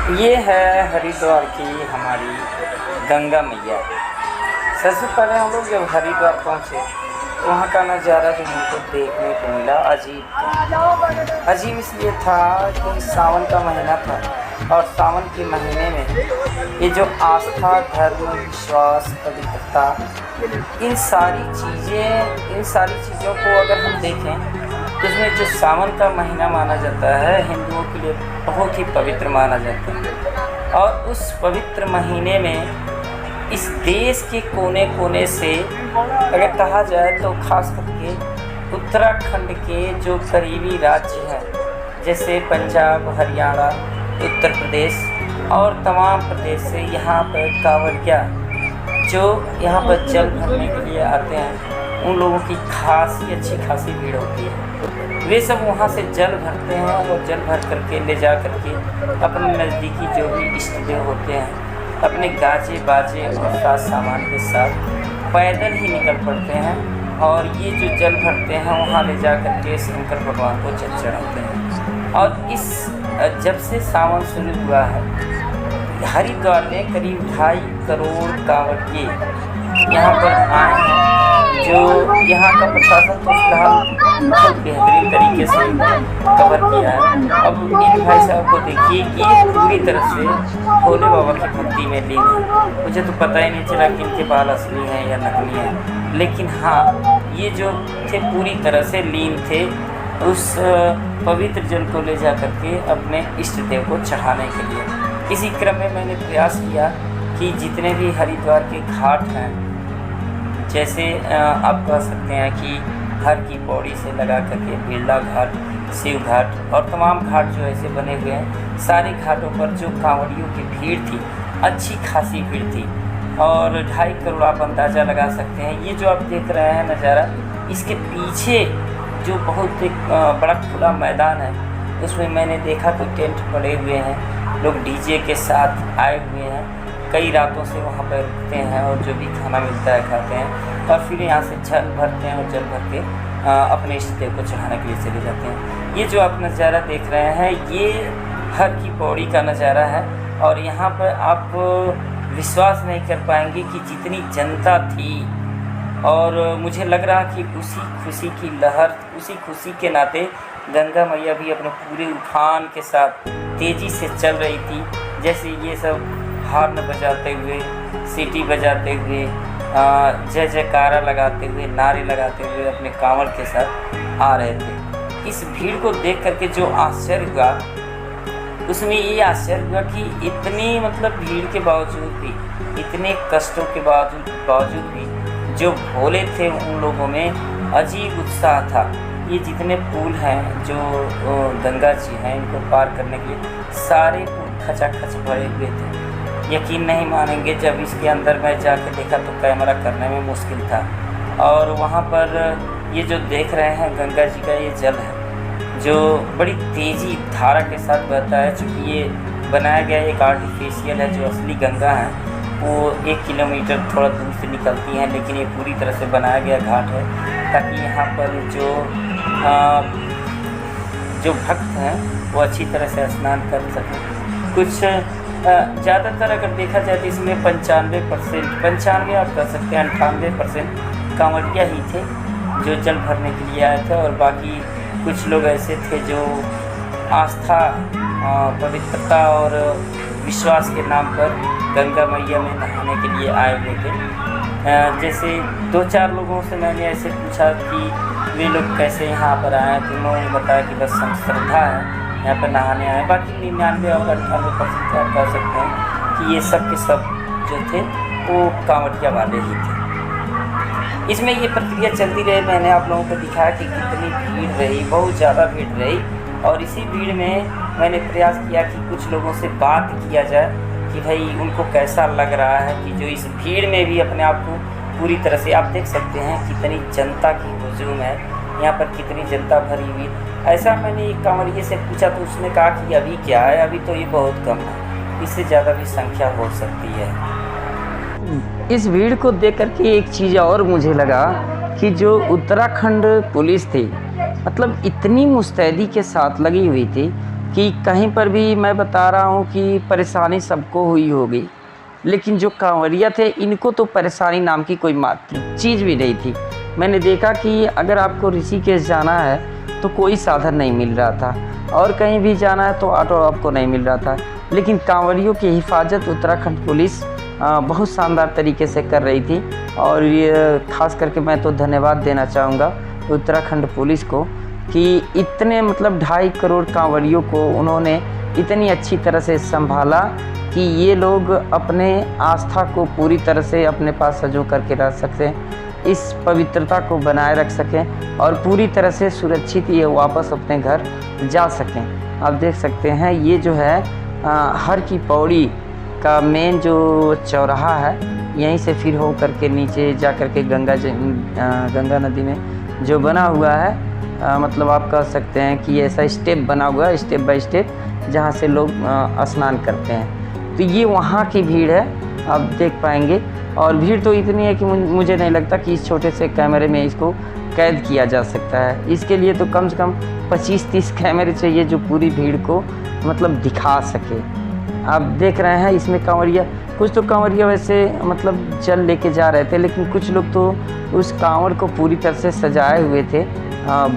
ये है हरिद्वार की हमारी गंगा मैया। सबसे पहले हम लोग जब हरिद्वार पहुँचे तो वहाँ का नज़ारा जो हमको देखने को मिला अजीब इसलिए था कि सावन का महीना था और सावन के महीने में ये जो आस्था, धर्म, विश्वास, पवित्रता, इन सारी चीज़ों को अगर हम देखें तो इसमें जो सावन का महीना माना जाता है हिंदुओं के लिए बहुत ही पवित्र माना जाता है। और उस पवित्र महीने में इस देश के कोने कोने से अगर कहा जाए तो खास करके उत्तराखंड के जो करीबी राज्य हैं जैसे पंजाब, हरियाणा, उत्तर प्रदेश और तमाम प्रदेश से यहाँ पर कांवड़िया जो यहाँ पर जल भरने के लिए आते हैं उन लोगों की अच्छी खासी भीड़ होती है। वे सब वहाँ से जल भरते हैं और जल भर करके ले जा करके अपने नज़दीकी जो भी इष्ट देव होते हैं अपने गाजे बाजे और साथ सामान के साथ पैदल ही निकल पड़ते हैं और ये जो जल भरते हैं वहाँ ले जा करके शंकर भगवान को जल चढ़ाते हैं। और इस जब से सावन शुरू हुआ है हरिद्वार में करीब 2.5 करोड़ कांवड़िये यहाँ पर आए हैं। जो यहाँ का प्रशासन तो फिलहाल बहुत बेहतरीन तरीके से कवर किया है। अब इन भाई साहब को देखिए कि ये पूरी तरह से भोले बाबा की भक्ति में लीन है। मुझे तो पता ही नहीं चला कि इनके बाल असली हैं या नकली हैं, लेकिन हाँ ये जो थे पूरी तरह से लीन थे उस पवित्र जल को ले जा करके अपने इष्ट देव को चढ़ाने के लिए। इसी क्रम में मैंने प्रयास किया कि जितने भी हरिद्वार के घाट हैं जैसे आप कह सकते हैं कि हर की पौड़ी से लगा करके बिरला घाट, शिव घाट और तमाम घाट जो ऐसे बने हुए हैं सारे घाटों पर जो कांवड़ियों की भीड़ थी अच्छी खासी भीड़ थी और 2.5 करोड़ आप अंदाज़ा लगा सकते हैं। ये जो आप देख रहे हैं नज़ारा, इसके पीछे जो बहुत एक बड़ा खुला मैदान है उसमें मैंने देखा कि टेंट पड़े हुए हैं, लोग डीजे के साथ आए हुए हैं, कई रातों से वहाँ पर रुकते हैं और जो भी खाना मिलता है खाते हैं और फिर यहाँ से जल भरते हैं और जल भर के अपने इष्ट देव को चढ़ाने के लिए चले जाते हैं। ये जो आप नज़ारा देख रहे हैं ये हर की पौड़ी का नज़ारा है और यहाँ पर आप विश्वास नहीं कर पाएंगे कि जितनी जनता थी और मुझे लग रहा कि उसी खुशी की लहर, उसी खुशी के नाते गंगा मैया भी अपने पूरे उफान के साथ तेज़ी से चल रही थी। जैसे ये सब हार्न बजाते हुए, सीटी बजाते हुए, जय जयकारा लगाते हुए, नारे लगाते हुए अपने कांवड़ के साथ आ रहे थे। इस भीड़ को देख करके जो आश्चर्य हुआ उसमें ये आश्चर्य हुआ कि इतनी भीड़ के बावजूद भी, इतने कष्टों के बावजूद भी जो भोले थे उन लोगों में अजीब उत्साह था। ये जितने पुल हैं जो गंगा जी हैं इनको पार करने के लिए सारे पुल खचाखच भरे हुए थे। यकीन नहीं मानेंगे जब इसके अंदर मैं जाकर देखा तो कैमरा करने में मुश्किल था। और वहाँ पर ये जो देख रहे हैं गंगा जी का ये जल है जो बड़ी तेज़ी धारा के साथ बहता है। चूँकि ये बनाया गया एक आर्टिफिशियल है, जो असली गंगा है वो 1 किलोमीटर थोड़ा दूर से निकलती हैं, लेकिन ये पूरी तरह से बनाया गया घाट है ताकि यहाँ पर जो भक्त हैं वो अच्छी तरह से स्नान कर सकें। कुछ ज़्यादातर अगर देखा जाए तो इसमें 95% आप कह सकते हैं 98% कांवड़िया ही थे जो जल भरने के लिए आए थे और बाकी कुछ लोग ऐसे थे जो आस्था, पवित्रता और विश्वास के नाम पर गंगा मैया में नहाने के लिए आए हुए थे। जैसे 2-4 लोगों से मैंने ऐसे पूछा कि वे लोग कैसे यहाँ पर आए तो उन्होंने बताया कि बस हम श्रद्धा है यहाँ पर नहाने आए। बाकी 99 और 98% आप कह सकते हैं कि ये सब के सब जो थे वो कांवड़िया वाले ही थे। इसमें ये प्रक्रिया चलती रही, मैंने आप लोगों को दिखाया कि कितनी भीड़ रही, बहुत ज़्यादा भीड़ रही। और इसी भीड़ में मैंने प्रयास किया कि कुछ लोगों से बात किया जाए कि भाई उनको कैसा लग रहा है कि जो इस भीड़ में भी अपने आप को पूरी तरह से, आप देख सकते हैं कितनी जनता की हुजूम है यहाँ पर, कितनी जनता भरी हुई। ऐसा मैंने एक कांवड़िये से पूछा तो उसने कहा कि अभी क्या है, अभी तो ये बहुत कम है, इससे ज़्यादा भी संख्या हो सकती है। इस भीड़ को देख करके एक चीज़ और मुझे लगा कि जो उत्तराखंड पुलिस थी इतनी मुस्तैदी के साथ लगी हुई थी कि कहीं पर भी मैं बता रहा हूँ कि परेशानी सबको हुई होगी, लेकिन जो कांवरिया थे इनको तो परेशानी नाम की कोई चीज़ भी नहीं थी। मैंने देखा कि अगर आपको ऋषिकेश जाना है तो कोई साधन नहीं मिल रहा था, और कहीं भी जाना है तो ऑटो आपको नहीं मिल रहा था, लेकिन कांवरियों की हिफाजत उत्तराखंड पुलिस बहुत शानदार तरीके से कर रही थी। और ये खास करके मैं तो धन्यवाद देना चाहूँगा उत्तराखंड पुलिस को कि इतने मतलब 2.5 करोड़ कांवरियों को उन्होंने इतनी अच्छी तरह से संभाला कि ये लोग अपने आस्था को पूरी तरह से अपने पास सजो करके रख सकें, इस पवित्रता को बनाए रख सकें और पूरी तरह से सुरक्षित ये वापस अपने घर जा सकें। आप देख सकते हैं ये जो है हर की पौड़ी का मेन जो चौराहा है, यहीं से फिर हो करके नीचे जा करके गंगा नदी में जो बना हुआ है, मतलब आप कह सकते हैं कि ऐसा स्टेप बना हुआ है, स्टेप बाय स्टेप, जहाँ से लोग स्नान करते हैं। तो ये वहाँ की भीड़ है, आप देख पाएंगे। और भीड़ तो इतनी है कि मुझे नहीं लगता कि इस छोटे से कैमरे में इसको कैद किया जा सकता है। इसके लिए तो कम से कम 25-30 कैमरे चाहिए जो पूरी भीड़ को मतलब दिखा सके। आप देख रहे हैं इसमें कांवरिया, कुछ तो कांवरिया वैसे मतलब जल लेके जा रहे थे, लेकिन कुछ लोग तो उस कांवड़ को पूरी तरह से सजाए हुए थे,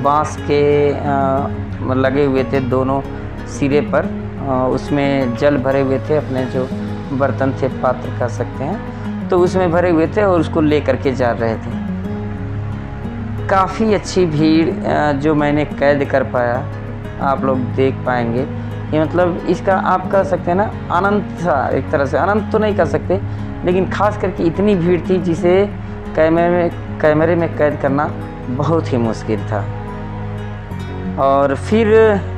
बांस के लगे हुए थे दोनों सिरे पर, उसमें जल भरे हुए थे, अपने जो बर्तन थे, पात्र कह सकते हैं, तो उसमें भरे हुए थे और उसको ले करके जा रहे थे। काफ़ी अच्छी भीड़ जो मैंने कैद कर पाया, आप लोग देख पाएंगे। ये मतलब इसका आप कह सकते हैं ना आनंद था, एक तरह से आनंद तो नहीं कह सकते, लेकिन ख़ास करके इतनी भीड़ थी जिसे कैमरे में कैद करना बहुत ही मुश्किल था। और फिर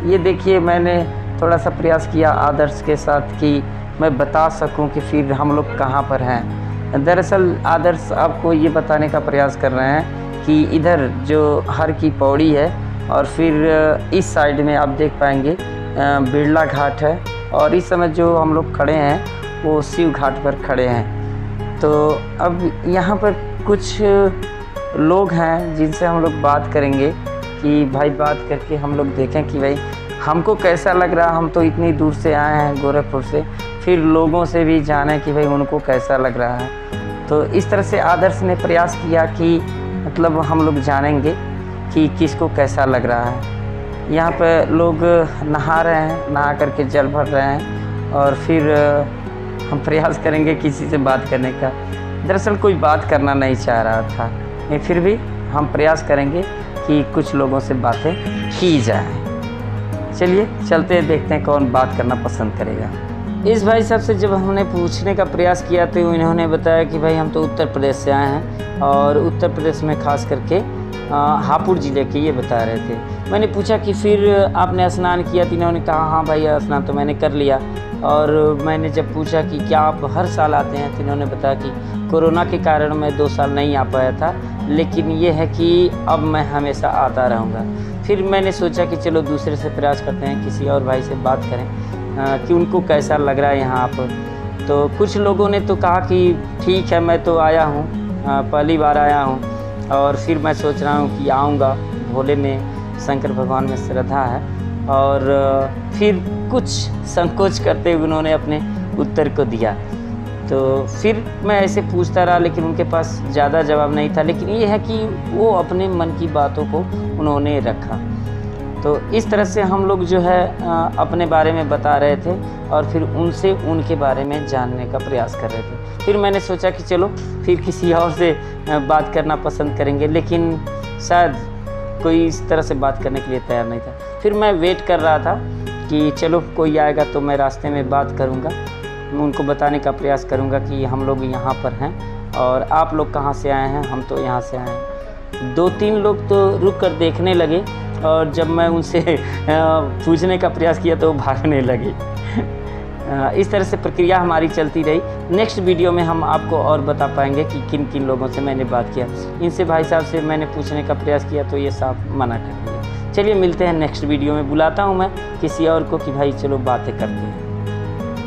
ये देखिए मैंने थोड़ा सा प्रयास किया आदर्श के साथ कि मैं बता सकूं कि फिर हम लोग कहाँ पर हैं। दरअसल आदर्श आपको ये बताने का प्रयास कर रहे हैं कि इधर जो हर की पौड़ी है और फिर इस साइड में आप देख पाएंगे बिरला घाट है, और इस समय जो हम लोग खड़े हैं वो शिव घाट पर खड़े हैं। तो अब यहाँ पर कुछ लोग हैं जिनसे हम लोग बात करेंगे कि भाई बात करके हम लोग देखें कि भाई हमको कैसा लग रहा, हम तो इतनी दूर से आए हैं गोरखपुर से, फिर लोगों से भी जाने कि भाई उनको कैसा लग रहा है। तो इस तरह से आदर्श ने प्रयास किया कि मतलब हम लोग जानेंगे कि किसको कैसा लग रहा है। यहाँ पर लोग नहा रहे हैं, नहा करके जल भर रहे हैं, और फिर हम प्रयास करेंगे किसी से बात करने का। दरअसल कोई बात करना नहीं चाह रहा था, लेकिन फिर भी हम प्रयास करेंगे कि कुछ लोगों से बातें की जाए। चलिए चलते हैं, देखते हैं कौन बात करना पसंद करेगा। इस भाई साहब से जब हमने पूछने का प्रयास किया तो इन्होंने बताया कि भाई हम तो उत्तर प्रदेश से आए हैं, और उत्तर प्रदेश में खास करके हापुड़ ज़िले के ये बता रहे थे। मैंने पूछा कि फिर आपने स्नान किया, तो इन्होंने कहा हाँ भाई स्नान तो मैंने कर लिया। और मैंने जब पूछा कि क्या आप हर साल आते हैं, तो इन्होंने बताया कि कोरोना के कारण मैं 2 साल नहीं आ पाया था, लेकिन ये है कि अब मैं हमेशा आता रहूँगा। फिर मैंने सोचा कि चलो दूसरे से प्रयास करते हैं, किसी और भाई से बात करें कि उनको कैसा लग रहा है यहाँ पर। तो कुछ लोगों ने तो कहा कि ठीक है मैं तो आया हूँ, पहली बार आया हूँ, और फिर मैं सोच रहा हूँ कि आऊँगा, भोले में शंकर भगवान में श्रद्धा है। और फिर कुछ संकोच करते हुए उन्होंने अपने उत्तर को दिया। तो फिर मैं ऐसे पूछता रहा, लेकिन उनके पास ज़्यादा जवाब नहीं था। लेकिन ये है कि वो अपने मन की बातों को उन्होंने रखा। तो इस तरह से हम लोग जो है अपने बारे में बता रहे थे, और फिर उनसे उनके बारे में जानने का प्रयास कर रहे थे। फिर मैंने सोचा कि चलो फिर किसी और से बात करना पसंद करेंगे, लेकिन शायद कोई इस तरह से बात करने के लिए तैयार नहीं था। फिर मैं वेट कर रहा था कि चलो कोई आएगा तो मैं रास्ते में बात करूँगा, उनको बताने का प्रयास करूँगा कि हम लोग यहाँ पर हैं और आप लोग कहाँ से आए हैं। हम तो यहाँ से आए हैं। 2-3 लोग तो रुक कर देखने लगे, और जब मैं उनसे पूछने का प्रयास किया तो वो भागने लगे। इस तरह से प्रक्रिया हमारी चलती रही। नेक्स्ट वीडियो में हम आपको और बता पाएंगे कि किन किन लोगों से मैंने बात किया। इनसे भाई साहब से मैंने पूछने का प्रयास किया तो ये साफ मना कर दिए। चलिए मिलते हैं नेक्स्ट वीडियो में। बुलाता हूँ मैं किसी और को कि भाई चलो बातें करते हैं।